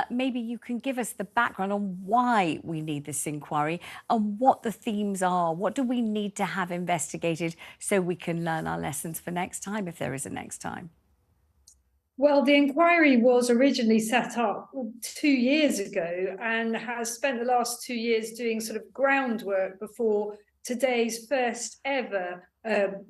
maybe you can give us the background on why we need this inquiry and what the themes are. What do we need to have investigated so we can learn our lessons for next time, if there is a next time? Well, the inquiry was originally set up 2 years ago and has spent the last 2 years doing sort of groundwork before today's first ever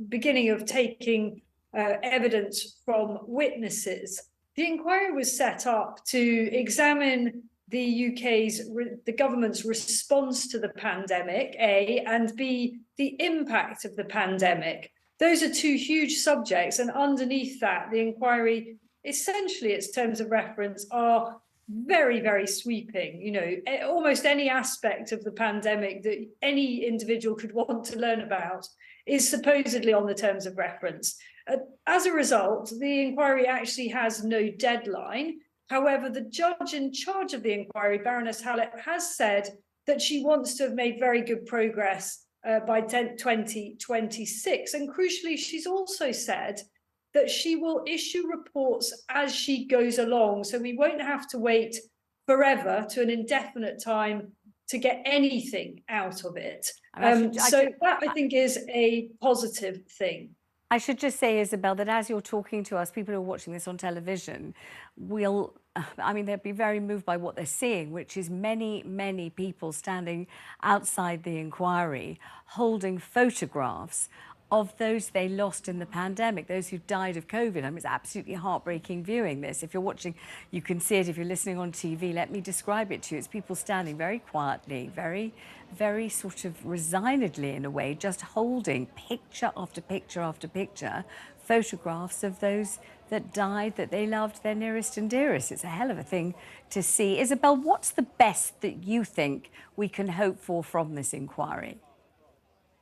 beginning of taking evidence from witnesses. The inquiry was set up to examine the government's response to the pandemic, A, and B, the impact of the pandemic. Those are two huge subjects, and underneath that, the inquiry, essentially its terms of reference are very, very sweeping. You know, almost any aspect of the pandemic that any individual could want to learn about is supposedly on the terms of reference. As a result, the inquiry actually has no deadline. However, the judge in charge of the inquiry, Baroness Hallett, has said that she wants to have made very good progress by 2026. And crucially, she's also said that she will issue reports as she goes along. So we won't have to wait forever to an indefinite time to get anything out of it. So that, I think, is a positive thing. I should just say, Isabel, that as you're talking to us, people who are watching this on television they'll be very moved by what they're seeing, which is many, many people standing outside the inquiry holding photographs of those they lost in the pandemic, those who died of COVID. I mean, it's absolutely heartbreaking viewing this. If you're watching, you can see it. If you're listening on TV, let me describe it to you. It's people standing very quietly, very, very sort of resignedly in a way, just holding picture after picture after picture, photographs of those that died, that they loved, their nearest and dearest. It's a hell of a thing to see. Isabel, what's the best that you think we can hope for from this inquiry?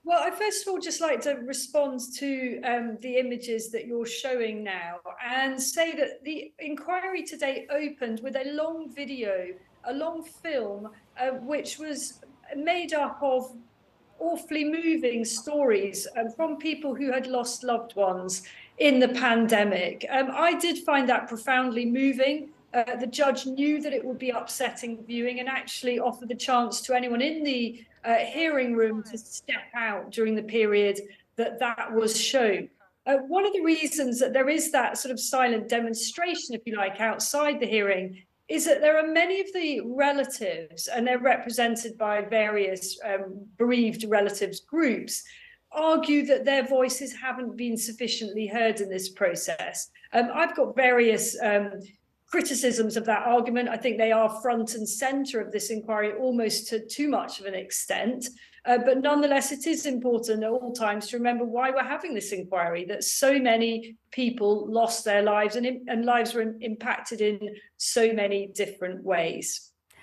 Well, I first of all just like to respond to the images that you're showing now and say that the inquiry today opened with a long video, a long film, which was made up of awfully moving stories from people who had lost loved ones in the pandemic. I did find that profoundly moving. The judge knew that it would be upsetting viewing and actually offered the chance to anyone in the hearing room to step out during the period that was shown. One of the reasons that there is that sort of silent demonstration, if you like, outside the hearing is that there are many of the relatives, and they're represented by various bereaved relatives groups, argue that their voices haven't been sufficiently heard in this process. I've got various criticisms of that argument. I think they are front and center of this inquiry, almost to too much of an extent. But nonetheless, it is important at all times to remember why we're having this inquiry, that so many people lost their lives and lives were impacted in so many different ways.